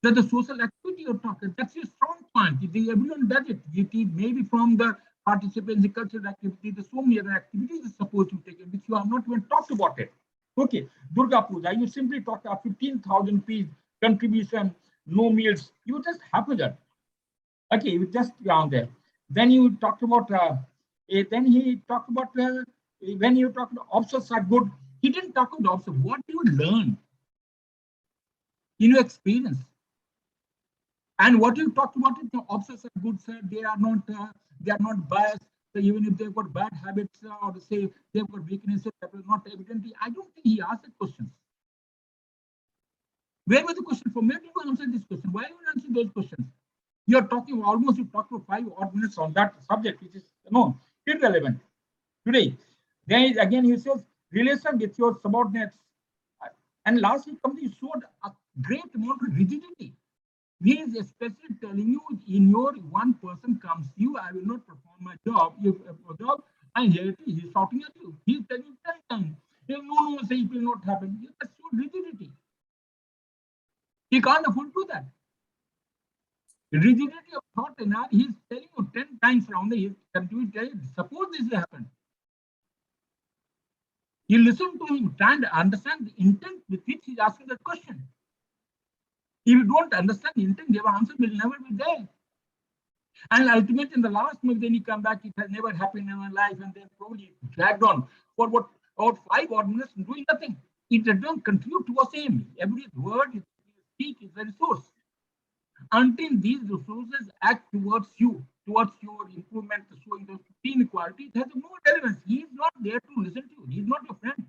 That the social activity you're talking, that's your strong point. Everyone does it. Maybe from the participants, the cultural activity, there's so many other activities are supposed to take it, which you have not even talked about it. Okay, Durga Puja, you simply talked about 15,000 rupees contribution, no meals. You just happy that. Okay, you just down there. Then you talked about. Then he talked about when you talked about officers are good. He didn't talk about officers. What do you learn in your experience? And what you talked about is the officers are good, sir. They are not biased. So even if they've got bad habits or say they've got weaknesses that were not evidently, I don't think he asked the questions. Where was the question from? Where did you answer this question? Why are you answering those questions? You're talking almost, you talked for 5 odd minutes on that subject, which is irrelevant today. Then again, he says relation with your subordinates. And lastly, company showed a great amount of rigidity. He is especially telling you, in your one person comes to you, I will not perform my job. And here he's shouting at you. He's telling you 10 times. No, say it will not happen. That's so rigidity. He can't afford to do that. Rigidity of thought, and he's telling you 10 times around. He's continuing. Suppose this will happen. You listen to him, try and understand the intent with which he's asking that question. If you don't understand the intent, your answer will never be there. And ultimately, in the last month, then you come back, it has never happened in my life, and then probably dragged on for about 5 odd minutes doing nothing. It doesn't contribute to us aim. Every word you speak is a resource. Until these resources act towards you, towards your improvement, showing the inequality, it has no relevance. He is not there to listen to you. He is not your friend.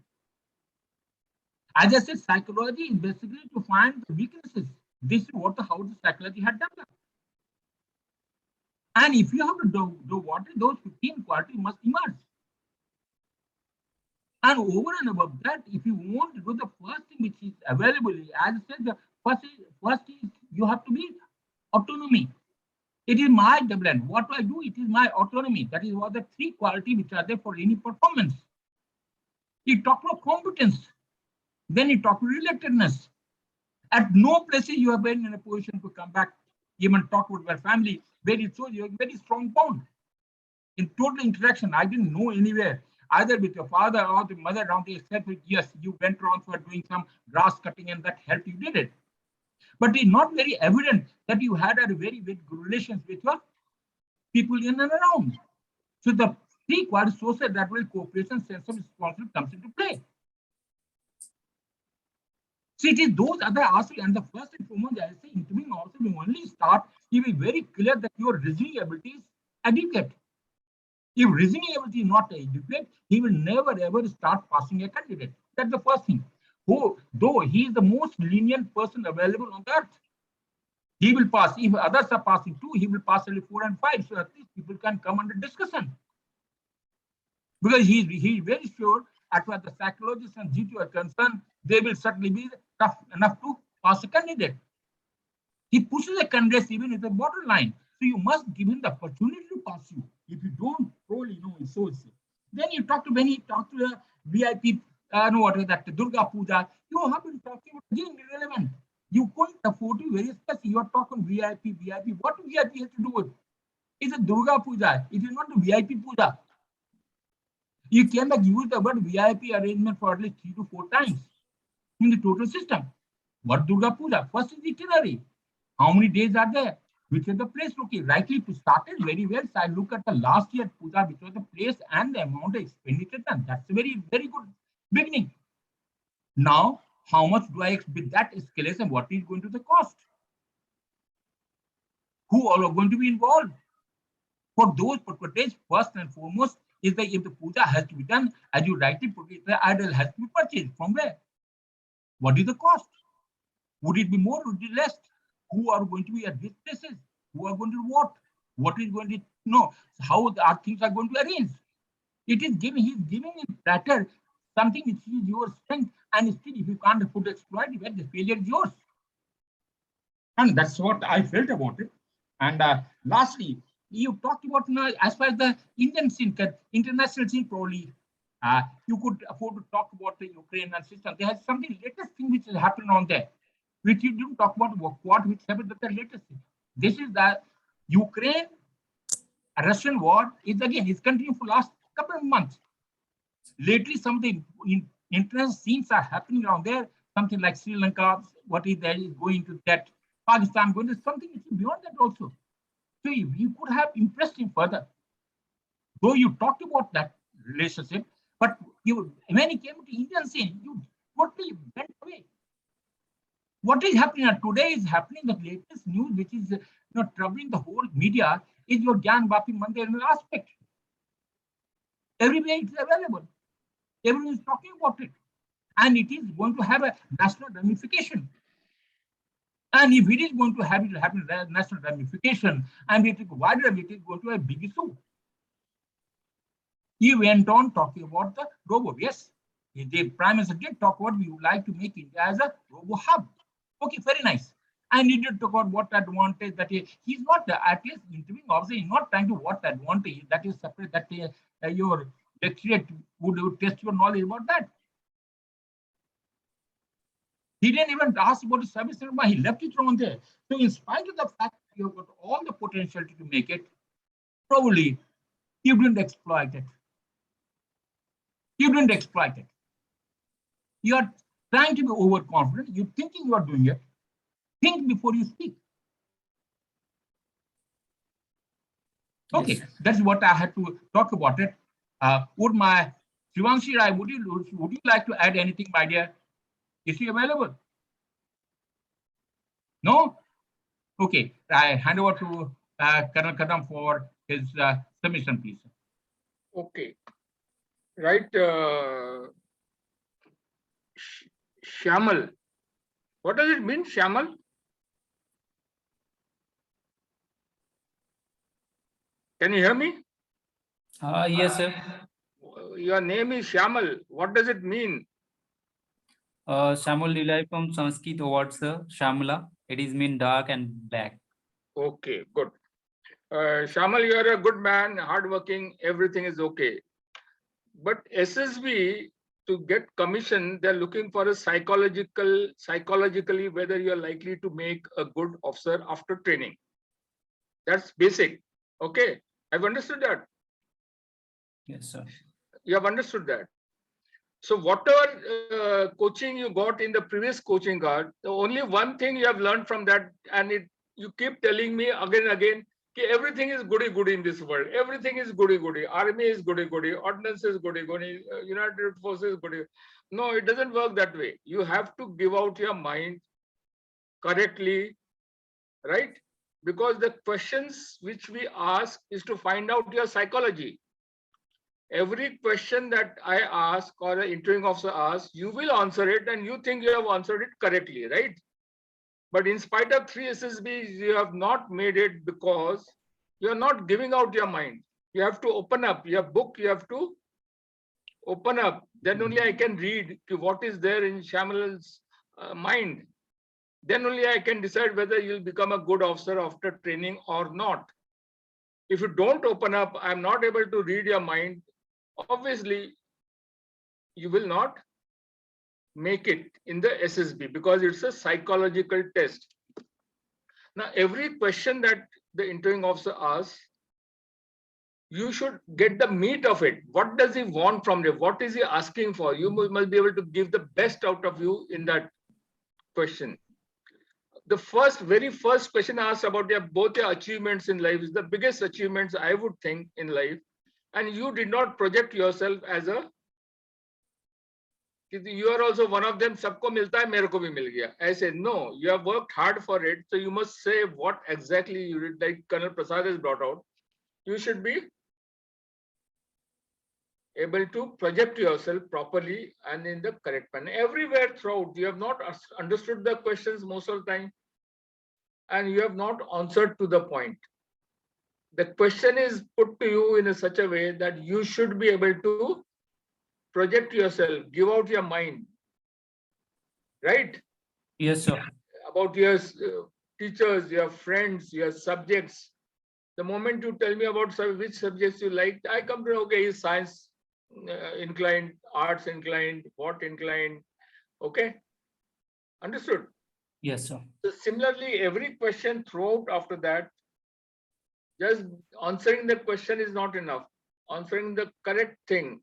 As I said, psychology is basically to find the weaknesses. This is how the psychology had done that. And if you have to do what is those 15 qualities must emerge. And over and above that, if you want to do the first thing which is available, as I said, the first is you have to be autonomy. It is my development. What do I do? It is my autonomy. That is what the 3 qualities which are there for any performance. You talk about competence. Then you talk relatedness. At no place you have been in a position to come back, even talk with your family, where it shows you a very strong bond. In total interaction, I didn't know anywhere, either with your father or the mother around the except with, yes, you went around for doing some grass cutting and that helped you did it. But it's not very evident that you had a very good relations with your people in and around. So the required social that will cooperation sense of responsibility comes into play. So it is those other aspects, and the first and foremost, I say interviewing also will only start if it's very clear that your reasoning ability is adequate. If reasoning ability is not adequate, he will never ever start passing a candidate. That's the first thing. Though he is the most lenient person available on the earth, he will pass. If others are passing 2, he will pass only 4 and 5. So at least people can come under discussion. Because he is very sure, as far as the psychologists and G2 are concerned, they will certainly be tough enough to pass a candidate. He pushes a candidate even at the borderline. So you must give him the opportunity to pass you. If you don't, probably resources. Then you talk to, when he talked to the VIP, what is that, Durga Puja, you have been talking about again irrelevant. You couldn't afford to be very specific. You are talking VIP. What VIP has to do with? It's a Durga Puja. It is not the VIP Puja. You cannot use the word VIP arrangement for at least 3 to 4 times in the total system. What Durga Puja? First is itinerary. How many days are there? Which is the place? Okay, rightly started very well. So I look at the last year Puja, which was the place and the amount of expenditure done. That's a very, very good beginning. Now, how much do I expect with that escalation? What is going to be the cost? Who all are going to be involved? For those purposes, first and foremost, is that if the puja has to be done, as you rightly put it, the idol has to be purchased. From where? What is the cost? Would it be more? Would it be less? Who are going to be at these places? Who are going to do what? What is going to know? How our things are going to arrange? It is giving, he's giving in platter something which is your strength, and still if you can't afford to exploit it, the failure is yours. And that's what I felt about it. And lastly, you talked about as far as the Indian scene, international scene, probably you could afford to talk about the Ukrainian system. There has something latest thing which has happened on there, which you didn't talk about. What which happened with the latest thing. This is the Ukraine-Russian war is again is continuing for last couple of months. Lately, some of the international scenes are happening around there. Something like Sri Lanka, what is there is going to that. Pakistan going to something which is beyond that also. So you could have impressed him further. Though you talked about that relationship, but when he came to Indian scene, you totally went away. What is happening today is happening, the latest news which is troubling the whole media is your Gyan Vapi Mandir aspect. Everywhere it is available. Everyone is talking about it. And it is going to have a national ramification. And if it is going to have national ramification, and it is wider, it is going to have a big issue. He went on talking about the robo. Yes, the Prime Minister did talk about we would like to make India as a robo hub. Okay, very nice. And he did talk about what advantage that he's not at least interviewing. Obviously, he's not trying to what advantage that is separate. That your lecturate would test your knowledge about that. He didn't even ask about the service cinema. He left it on there. So in spite of the fact that you've got all the potential to make it, probably you didn't exploit it. You didn't exploit it. You are trying to be overconfident. You're thinking you are doing it. Think before you speak. Okay, yes. That's what I had to talk about it. Would my Shivanshi Rai, would you like to add anything, my dear? Is he available? No? Okay, I hand over to Colonel Kadam for his submission, please. Okay. Right. Shymal. What does it mean, Shymal? Can you hear me? Yes, sir. Your name is Shymal. What does it mean? Shymal derived from Sanskrit words Shamla. It is mean dark and black. Okay, good. Shymal, you are a good man, hardworking, everything is okay. But SSB to get commission, they're looking for a psychologically whether you're likely to make a good officer after training. That's basic. Okay, I've understood that. Yes, sir. You have understood that. So whatever coaching you got in the previous coaching card, the only one thing you have learned from that, and you keep telling me again and again, everything is goody-goody in this world. Everything is goody-goody. Army is goody-goody. Ordnance is goody-goody. United Forces is goody. No, it doesn't work that way. You have to give out your mind correctly, right? Because the questions which we ask is to find out your psychology. Every question that I ask or an interviewing officer asks, you will answer it and you think you have answered it correctly, right? But in spite of 3 SSBs, you have not made it because you are not giving out your mind. You have to open up your book. You have to open up. Then only I can read what is there in Shymal's mind. Then only I can decide whether you'll become a good officer after training or not. If you don't open up, I'm not able to read your mind. Obviously, you will not make it in the SSB because it's a psychological test. Now, every question that the interviewing officer asks, you should get the meat of it. What does he want from you? What is he asking for? You must be able to give the best out of you in that question. The very first question asked about both your achievements in life is the biggest achievements I would think in life. And you did not project yourself as a, you are also one of them, sabko milta hai, mere ko bhi mil gaya. I said, no, you have worked hard for it. So you must say what exactly you did, like Colonel Prasad has brought out. You should be able to project yourself properly and in the correct manner. Everywhere throughout, you have not understood the questions most of the time and you have not answered to the point. The question is put to you in such a way that you should be able to project yourself, give out your mind, right? Yes, sir. About your teachers, your friends, your subjects. The moment you tell me about which subjects you like, I come to know, okay, is science inclined, arts inclined, what inclined, okay? Understood? Yes, sir. So similarly, every question throughout after that, just answering the question is not enough. Answering the correct thing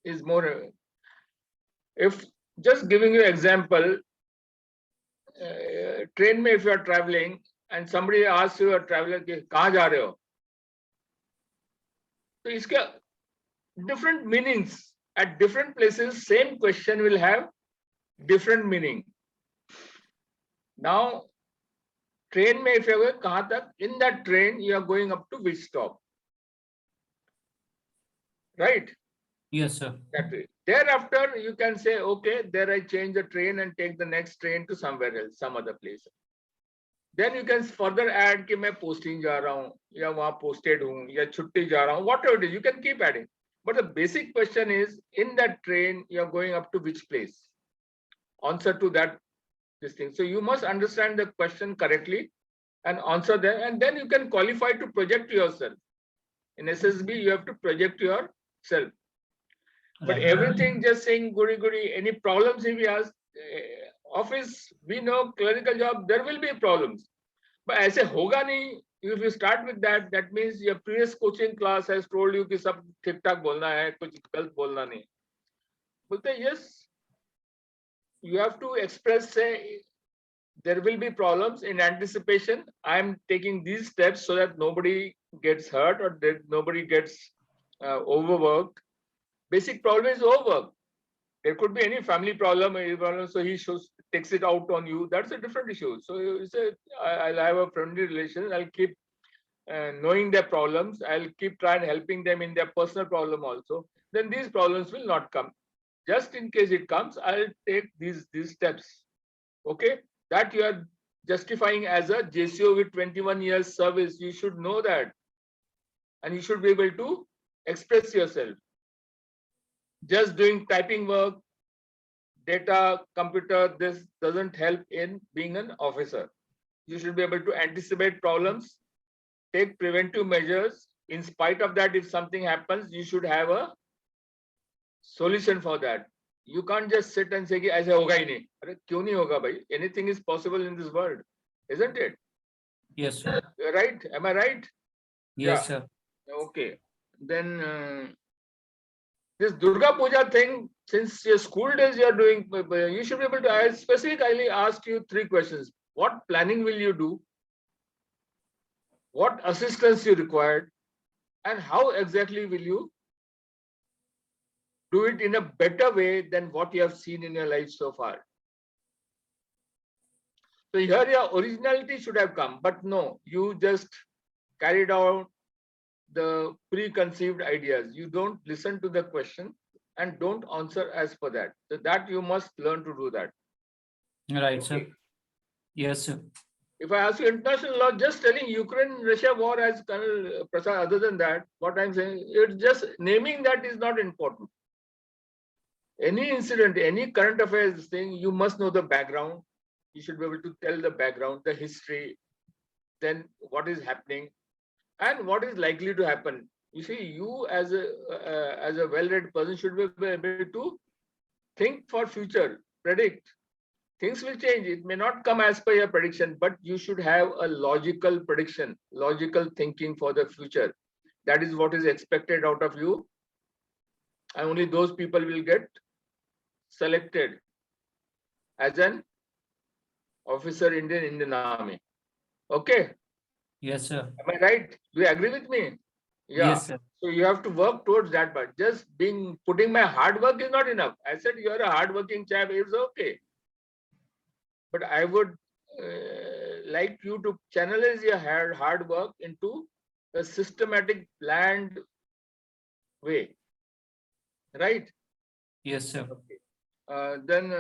is more. If just giving you example, train mein if you are traveling and somebody asks you a traveler, kahan ja rahe ho? So iska different meanings at different places, same question will have different meaning. Now, train mein if you are kahan tak, in that train you are going up to which stop? Right? Yes, sir. That way. Thereafter, you can say, okay, there I change the train and take the next train to somewhere else, some other place. Then you can further add कि मैं posting जा रहा हूँ, या वहाँ posted हूँ, या छुट्टी जा रहा हूँ, whatever it is, you can keep adding. But the basic question is, in that train, you are going up to which place? Answer to that, this thing. So you must understand the question correctly and answer them, and then you can qualify to project yourself. In SSB, you have to project yourself. But Right. everything just saying goody goody, any problems if we ask, office, we know clerical job, there will be problems. But ऐसे होगा नहीं, if you start with that, that means your previous coaching class has told you कि सब ठीक ठाक बोलना है, कुछ गलत बोलना नहीं. बोलते yes, you have to express, say, there will be problems in anticipation. I am taking these steps so that nobody gets hurt or that nobody gets overworked. Basic problem is overwork. There could be any family problem, so he takes it out on you. That's a different issue. So you say, I'll have a friendly relation. I'll keep knowing their problems. I'll keep trying helping them in their personal problem also. Then these problems will not come. Just in case it comes, I'll take these steps. Okay, that you are justifying as a JCO with 21 years service. You should know that, and you should be able to express yourself. Just doing typing work, data, computer, this doesn't help in being an officer. You should be able to anticipate problems, take preventive measures. In spite of that, if something happens, you should have a solution for that. You can't just sit and say कि ऐसे होगा ही नहीं. अरे क्यों नहीं होगा भाई? Anything is possible in this world, isn't it? Yes, sir. Right? Am I right? Yes, sir. Okay. Then this Durga Puja thing, since your school days you are doing, you should be able to. I specifically ask you 3 questions. What planning will you do? What assistance you required? And how exactly will you do it in a better way than what you have seen in your life so far? So here your originality should have come, but no, you just carried out the preconceived ideas. You don't listen to the question and don't answer as per that. So that you must learn to do that. Right, sir. Yes, sir. If I ask you international law, just telling Ukraine-Russia war as Colonel Prasad, other than that, what I'm saying, it's just naming that is not important. Any incident, any current affairs thing, you must know the background. You should be able to tell the background, the history, then what is happening and what is likely to happen. You see, you as a well-read person should be able to think for future, predict. Things will change. It may not come as per your prediction, but you should have a logical prediction, logical thinking for the future. That is what is expected out of you. And only those people will get selected as an officer in the Indian Army. Okay? Yes, sir. Am I right? Do you agree with me? Yeah. Yes, sir. So you have to work towards that part. Just putting my hard work is not enough. I said you're a hardworking chap, it's okay. But I would like you to channelize your hard work into a systematic, planned way. Right? Yes, sir. Then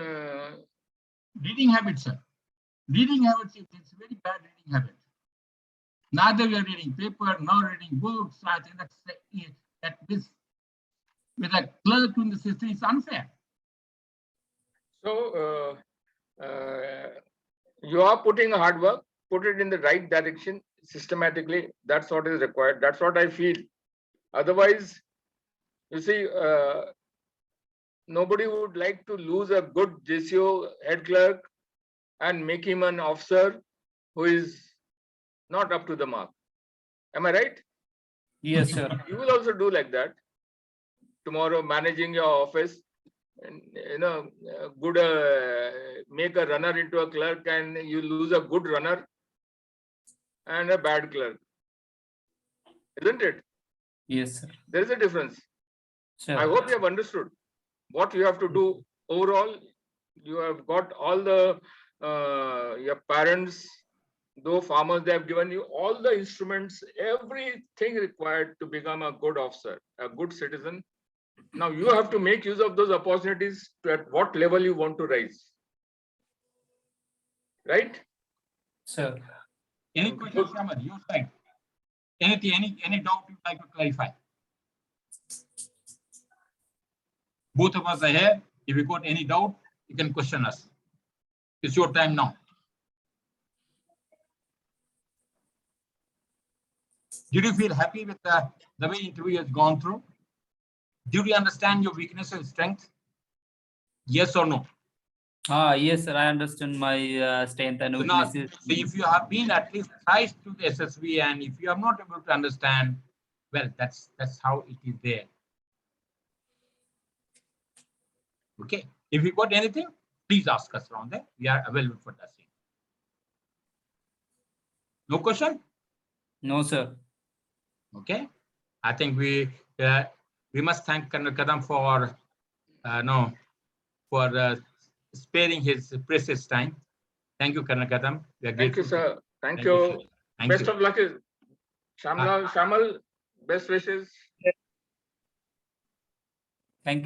Reading habits, sir. Reading habits, it's a very bad reading habit. Neither we are reading paper nor reading books. I think that this with a clerk in the system is unfair. So you are putting hard work, put it in the right direction systematically. That's what is required. That's what I feel. Otherwise, you see, nobody would like to lose a good JCO head clerk and make him an officer who is not up to the mark. Am I right? Yes, sir. You will also do like that. Tomorrow, managing your office, and good make a runner into a clerk, and you lose a good runner and a bad clerk, isn't it? Yes, sir. There is a difference. Sure. I hope you have understood what you have to do overall. You have got all the your parents, though farmers, they have given you all the instruments, everything required to become a good officer, a good citizen. Now you have to make use of those opportunities to at what level you want to rise. Right? Sir. Any questions, Shymal, your side? Anything, any doubt you'd like to clarify? Both of us are here. If you got any doubt, you can question us. It's your time now. Did you feel happy with the way interview has gone through? Did you understand your weakness and strength? Yes or no? Yes, sir. I understand my strength and weaknesses. So if you have been at least thrice to the SSV and if you are not able to understand, well, that's how it is there. Okay. If you got anything, please ask us around there. We are available for that. No question? No, sir. Okay. I think we must thank Colonel Kadam for sparing his precious time. Thank you, Colonel Kadam. Thank you, sir. Thank you. Best of luck. Shymal, best wishes. Thank you.